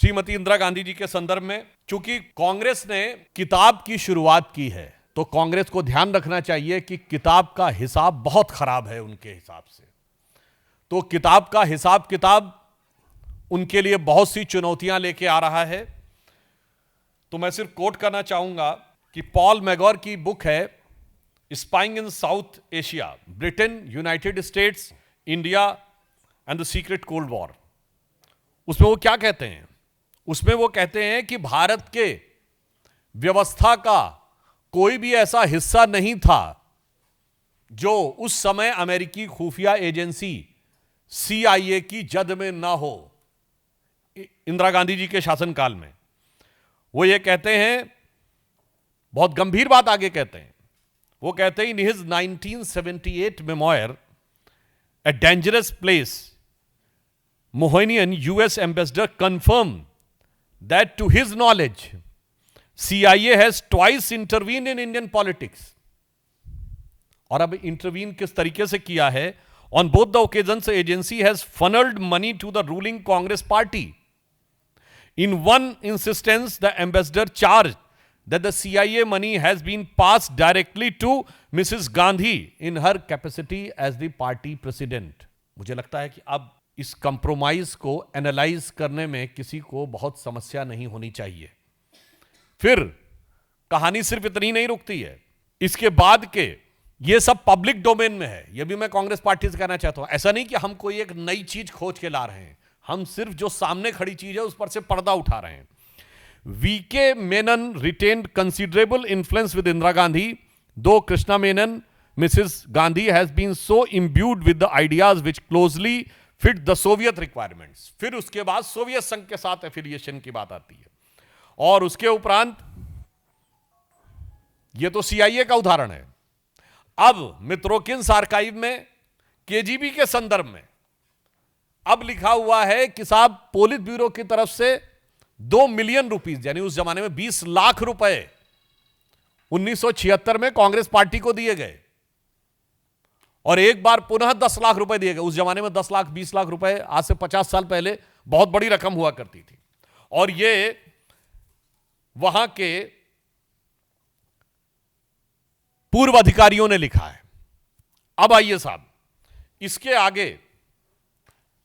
श्रीमती इंदिरा गांधी जी के संदर्भ में, चूंकि कांग्रेस ने किताब की शुरुआत की है तो कांग्रेस को ध्यान रखना चाहिए कि किताब का हिसाब बहुत खराब है उनके हिसाब से। तो किताब का हिसाब किताब उनके लिए बहुत सी चुनौतियां लेके आ रहा है। तो मैं सिर्फ कोट करना चाहूंगा कि पॉल मैगोर की बुक है spying in south Asia, Britain, United states, India and the secret cold war. उसमें वो क्या कहते हैं? उसमें वो कहते हैं कि भारत के व्यवस्था का कोई भी ऐसा हिस्सा नहीं था जो उस समय अमेरिकी खुफिया एजेंसी CIA की जद में ना हो, इंदिरा गांधी जी के शासनकाल में। वो ये कहते हैं, बहुत गंभीर बात आगे कहते हैं, वो कहते हैं in his 1978 memoir a dangerous place, Mohanian US ambassador confirmed that to his knowledge CIA has twice intervened in Indian politics। और अब इंटरवीन किस तरीके से किया है? On both the occasions the agency has funneled money to the ruling Congress party। In one instance the ambassador charged that the CIA money has been passed directly to Mrs. Gandhi in her capacity as the party president। मुझे लगता है कि अब इस compromise को analyse करने में किसी को बहुत समस्या नहीं होनी चाहिए। फिर कहानी सिर्फ इतनी नहीं रुकती है, इसके बाद के ये सब पब्लिक डोमेन में है। ये भी मैं कांग्रेस पार्टी से कहना चाहता हूं, ऐसा नहीं कि हम कोई एक नई चीज खोज के ला रहे हैं, हम सिर्फ जो सामने खड़ी चीज है उस पर से पर्दा उठा रहे हैं। VK Menon retained considerable influence with Indira Gandhi, दो Krishna Menon Mrs Gandhi has been so imbued with the ideas which closely fit the Soviet requirements. फिर उसके बाद सोवियत संघ के साथ एफिलिएशन की बात आती है, और उसके उपरांत यह तो CIA का उदाहरण है। अब मित्रोकिन्स आर्काइव में KGB के संदर्भ में अब लिखा हुआ है कि साहब पोलित ब्यूरो की तरफ से 2 मिलियन रुपीस, यानी उस जमाने में 20 लाख रुपए 1976 में कांग्रेस पार्टी को दिए गए, और एक बार पुनः 10 लाख रुपए दिए गए। उस जमाने में 10 लाख 20 लाख रुपए आज से 50 साल पहले बहुत बड़ी रकम हुआ करती थी। और ये वहां के पूर्व अधिकारियों ने लिखा है। अब आइए साहब, इसके आगे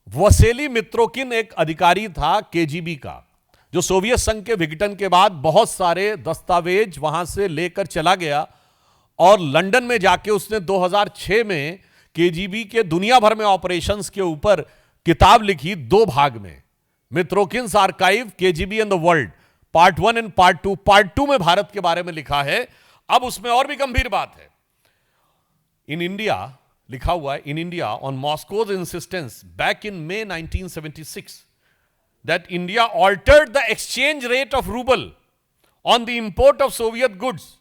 वसेली मित्रोकिन एक अधिकारी था KGB का, जो सोवियत संघ के विघटन के बाद बहुत सारे दस्तावेज वहां से लेकर चला गया, और लंदन में जाके उसने 2006 में KGB के दुनिया भर में ऑपरेशंस के ऊपर किताब लिखी 2 भाग में, Mitrokhin's archive KGB and the world, part 1 and part 2। Part 2 में भारत के बारे में लिखा है। अब उसमें और भी गंभीर बात है। इन इंडिया लिखा हुआ है, in India on Moscow's insistence back in May 1976 that India altered the exchange rate of rouble on the import of Soviet goods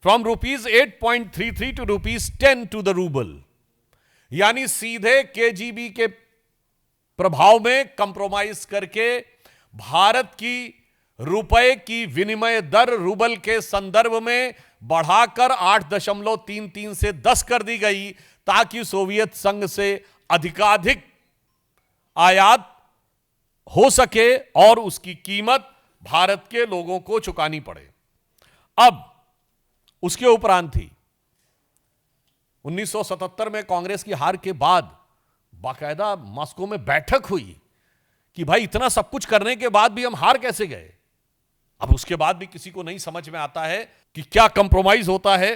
from rupees 8.33 to rupees 10 to the rouble. यानी सीधे KGB के प्रभाव में compromise करके भारत की रुपए की विनिमय दर रूबल के संदर्भ में बढ़ाकर 8.33 से 10 कर दी गई, ताकि सोवियत संघ से अधिकाधिक आयात हो सके और उसकी कीमत भारत के लोगों को चुकानी पड़े। अब उसके उपरांत थी 1977 में कांग्रेस की हार के बाद बाकायदा मॉस्को में बैठक हुई कि भाई इतना सब कुछ करने के बाद भी हम हार कैसे गए। अब उसके बाद भी किसी को नहीं समझ में आता है कि क्या कंप्रोमाइज होता है